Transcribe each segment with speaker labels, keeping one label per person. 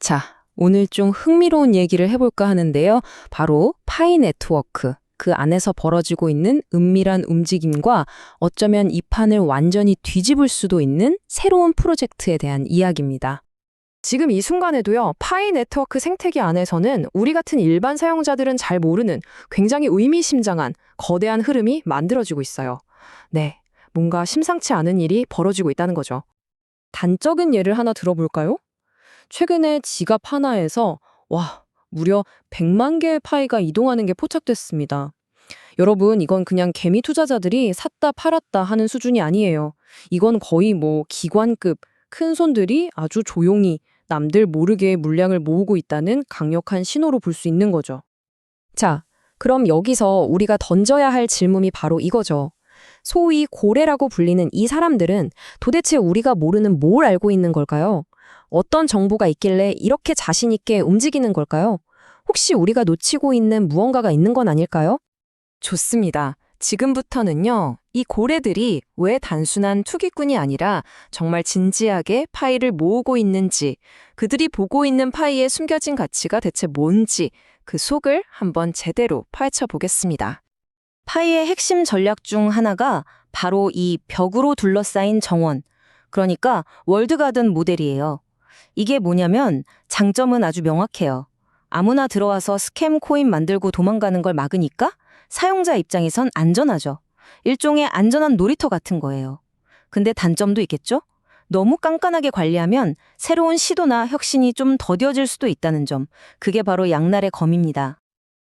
Speaker 1: 자, 오늘 좀 흥미로운 얘기를 해볼까 하는데요. 바로 파이 네트워크, 그 안에서 벌어지고 있는 은밀한 움직임과 어쩌면 이 판을 완전히 뒤집을 수도 있는 새로운 프로젝트에 대한 이야기입니다.
Speaker 2: 지금 이 순간에도요, 파이 네트워크 생태계 안에서는 우리 같은 일반 사용자들은 잘 모르는 굉장히 의미심장한 거대한 흐름이 만들어지고 있어요. 네, 뭔가 심상치 않은 일이 벌어지고 있다는 거죠. 단적인 예를 하나 들어볼까요? 최근에 지갑 하나에서 무려 100만 개의 파이가 이동하는 게 포착됐습니다. 여러분, 이건 그냥 개미 투자자들이 샀다 팔았다 하는 수준이 아니에요. 이건 거의 기관급 큰 손들이 아주 조용히 남들 모르게 물량을 모으고 있다는 강력한 신호로 볼 수 있는 거죠. 자, 그럼 여기서 우리가 던져야 할 질문이 바로 이거죠. 소위 고래라고 불리는 이 사람들은 도대체 우리가 모르는 뭘 알고 있는 걸까요? 어떤 정보가 있길래 이렇게 자신 있게 움직이는 걸까요? 혹시 우리가 놓치고 있는 무언가가 있는 건 아닐까요? 좋습니다. 지금부터는요, 이 고래들이 왜 단순한 투기꾼이 아니라 정말 진지하게 파이를 모으고 있는지, 그들이 보고 있는 파이에 숨겨진 가치가 대체 뭔지 그 속을 한번 제대로 파헤쳐 보겠습니다. 파이의 핵심 전략 중 하나가 바로 이 벽으로 둘러싸인 정원, 그러니까 월드가든 모델이에요. 이게 뭐냐면 장점은 아주 명확해요. 아무나 들어와서 스캠 코인 만들고 도망가는 걸 막으니까 사용자 입장에선 안전하죠. 일종의 안전한 놀이터 같은 거예요. 근데 단점도 있겠죠? 너무 깐깐하게 관리하면 새로운 시도나 혁신이 좀 더뎌질 수도 있다는 점. 그게 바로 양날의 검입니다.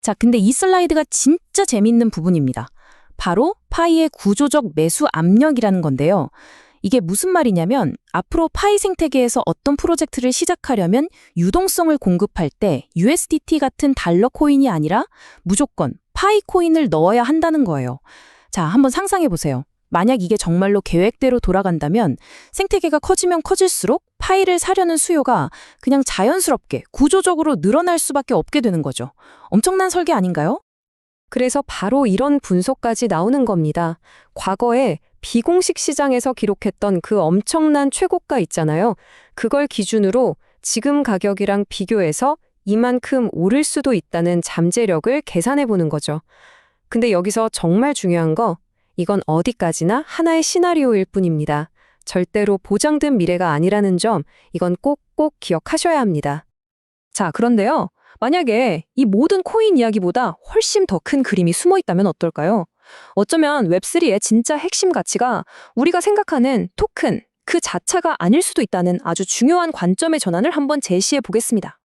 Speaker 1: 자, 근데 이 슬라이드가 진짜 재밌는 부분입니다. 바로 파이의 구조적 매수 압력이라는 건데요. 이게 무슨 말이냐면 앞으로 파이 생태계에서 어떤 프로젝트를 시작하려면 유동성을 공급할 때 USDT 같은 달러 코인이 아니라 무조건 파이 코인을 넣어야 한다는 거예요. 자, 한번 상상해 보세요. 만약 이게 정말로 계획대로 돌아간다면 생태계가 커지면 커질수록 파이를 사려는 수요가 그냥 자연스럽게 구조적으로 늘어날 수밖에 없게 되는 거죠. 엄청난 설계 아닌가요?
Speaker 2: 그래서 바로 이런 분석까지 나오는 겁니다. 과거에 비공식 시장에서 기록했던 그 엄청난 최고가 있잖아요. 그걸 기준으로 지금 가격이랑 비교해서 이만큼 오를 수도 있다는 잠재력을 계산해 보는 거죠. 근데 여기서 정말 중요한 거, 이건 어디까지나 하나의 시나리오일 뿐입니다. 절대로 보장된 미래가 아니라는 점, 이건 꼭꼭 기억하셔야 합니다. 자, 그런데요. 만약에 이 모든 코인 이야기보다 훨씬 더 큰 그림이 숨어 있다면 어떨까요? 어쩌면 웹3의 진짜 핵심 가치가 우리가 생각하는 토큰, 그 자체가 아닐 수도 있다는 아주 중요한 관점의 전환을 한번 제시해 보겠습니다.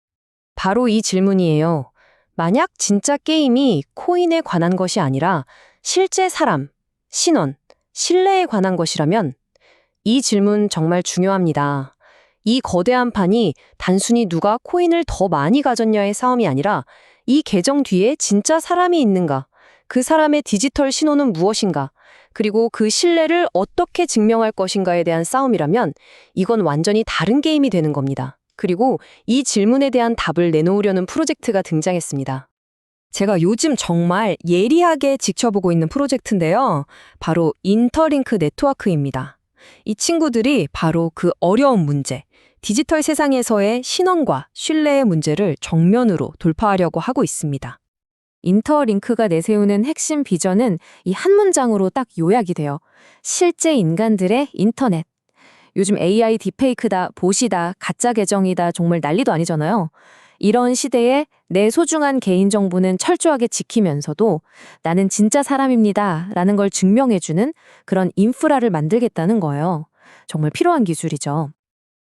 Speaker 2: 바로 이 질문이에요. 만약 진짜 게임이 코인에 관한 것이 아니라 실제 사람, 신원, 신뢰에 관한 것이라면 이 질문 정말 중요합니다. 이 거대한 판이 단순히 누가 코인을 더 많이 가졌냐의 싸움이 아니라 이 계정 뒤에 진짜 사람이 있는가, 그 사람의 디지털 신호는 무엇인가, 그리고 그 신뢰를 어떻게 증명할 것인가에 대한 싸움이라면 이건 완전히 다른 게임이 되는 겁니다. 그리고 이 질문에 대한 답을 내놓으려는 프로젝트가 등장했습니다. 제가 요즘 정말 예리하게 지켜보고 있는 프로젝트인데요. 바로 인터링크 네트워크입니다. 이 친구들이 바로 그 어려운 문제, 디지털 세상에서의 신원과 신뢰의 문제를 정면으로 돌파하려고 하고 있습니다. 인터링크가 내세우는 핵심 비전은 이 한 문장으로 딱 요약이 돼요. 실제 인간들의 인터넷. 요즘 AI 딥페이크다, 봇이다, 가짜 계정이다 정말 난리도 아니잖아요. 이런 시대에 내 소중한 개인정보는 철저하게 지키면서도 나는 진짜 사람입니다 라는 걸 증명해주는 그런 인프라를 만들겠다는 거예요. 정말 필요한 기술이죠.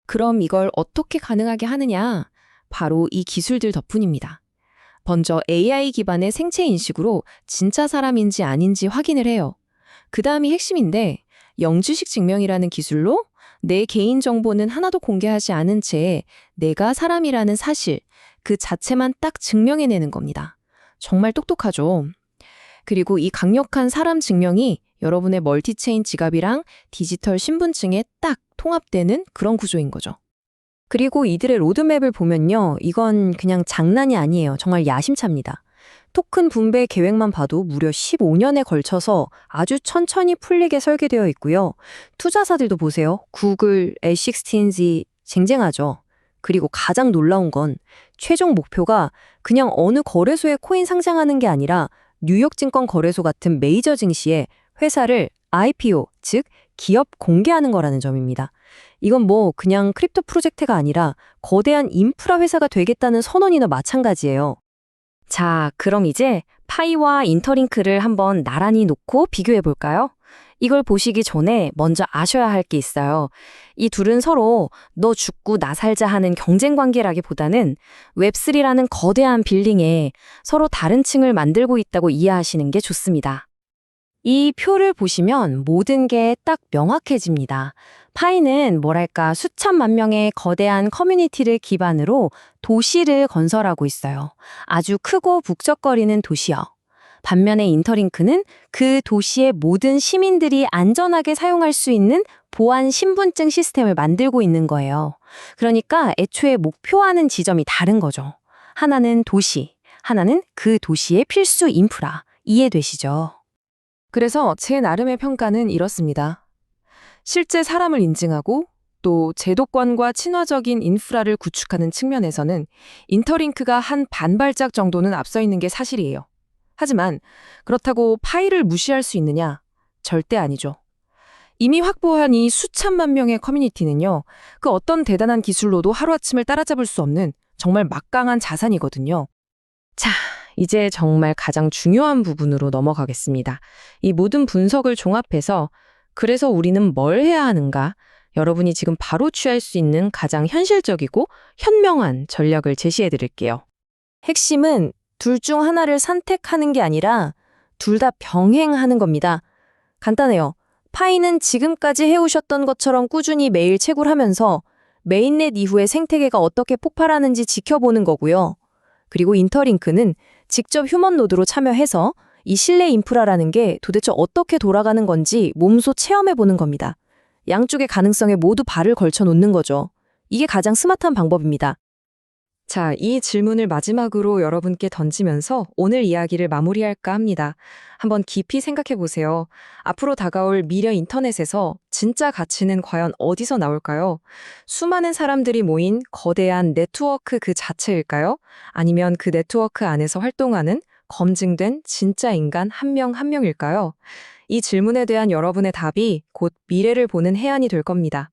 Speaker 2: 그럼 이걸 어떻게 가능하게 하느냐? 바로 이 기술들 덕분입니다. 먼저 AI 기반의 생체 인식으로 진짜 사람인지 아닌지 확인을 해요. 그 다음이 핵심인데 영주식 증명이라는 기술로 내 개인정보는 하나도 공개하지 않은 채 내가 사람이라는 사실, 그 자체만 딱 증명해내는 겁니다. 정말 똑똑하죠. 그리고 이 강력한 사람 증명이 여러분의 멀티체인 지갑이랑 디지털 신분증에 딱 통합되는 그런 구조인 거죠. 그리고 이들의 로드맵을 보면요. 이건 그냥 장난이 아니에요. 정말 야심차입니다. 토큰 분배 계획만 봐도 무려 15년에 걸쳐서 아주 천천히 풀리게 설계되어 있고요. 투자사들도 보세요. 구글, A16Z 쟁쟁하죠. 그리고 가장 놀라운 건 최종 목표가 그냥 어느 거래소에 코인 상장하는 게 아니라 뉴욕증권 거래소 같은 메이저 증시에 회사를 IPO, 즉 기업 공개하는 거라는 점입니다. 이건 뭐 그냥 크립토 프로젝트가 아니라 거대한 인프라 회사가 되겠다는 선언이나 마찬가지예요.
Speaker 1: 자, 그럼 이제 파이와 인터링크를 한번 나란히 놓고 비교해 볼까요? 이걸 보시기 전에 먼저 아셔야 할 게 있어요. 이 둘은 서로 너 죽고 나 살자 하는 경쟁 관계라기보다는 웹3라는 거대한 빌딩에 서로 다른 층을 만들고 있다고 이해하시는 게 좋습니다. 이 표를 보시면 모든 게 딱 명확해집니다. 파이는 뭐랄까 수천만 명의 거대한 커뮤니티를 기반으로 도시를 건설하고 있어요. 아주 크고 북적거리는 도시요. 반면에 인터링크는 그 도시의 모든 시민들이 안전하게 사용할 수 있는 보안 신분증 시스템을 만들고 있는 거예요. 그러니까 애초에 목표하는 지점이 다른 거죠. 하나는 도시, 하나는 그 도시의 필수 인프라. 이해되시죠?
Speaker 3: 그래서 제 나름의 평가는 이렇습니다. 실제 사람을 인증하고 또 제도권과 친화적인 인프라를 구축하는 측면에서는 인터링크가 한 반발짝 정도는 앞서 있는 게 사실이에요. 하지만 그렇다고 파이를 무시할 수 있느냐? 절대 아니죠. 이미 확보한 이 수천만 명의 커뮤니티는요, 그 어떤 대단한 기술로도 하루아침을 따라잡을 수 없는 정말 막강한 자산이거든요.
Speaker 1: 자, 이제 정말 가장 중요한 부분으로 넘어가겠습니다. 이 모든 분석을 종합해서 그래서 우리는 뭘 해야 하는가? 여러분이 지금 바로 취할 수 있는 가장 현실적이고 현명한 전략을 제시해 드릴게요.
Speaker 2: 핵심은 둘 중 하나를 선택하는 게 아니라 둘 다 병행하는 겁니다. 간단해요. 파이는 지금까지 해오셨던 것처럼 꾸준히 매일 채굴하면서 메인넷 이후에 생태계가 어떻게 폭발하는지 지켜보는 거고요. 그리고 인터링크는 직접 휴먼 노드로 참여해서 이 실내 인프라라는 게 도대체 어떻게 돌아가는 건지 몸소 체험해보는 겁니다. 양쪽의 가능성에 모두 발을 걸쳐 놓는 거죠. 이게 가장 스마트한 방법입니다. 자, 이 질문을 마지막으로 여러분께 던지면서 오늘 이야기를 마무리할까 합니다. 한번 깊이 생각해 보세요. 앞으로 다가올 미래 인터넷에서 진짜 가치는 과연 어디서 나올까요? 수많은 사람들이 모인 거대한 네트워크 그 자체일까요? 아니면 그 네트워크 안에서 활동하는 검증된 진짜 인간 한 명 한 명일까요? 이 질문에 대한 여러분의 답이 곧 미래를 보는 해안이 될 겁니다.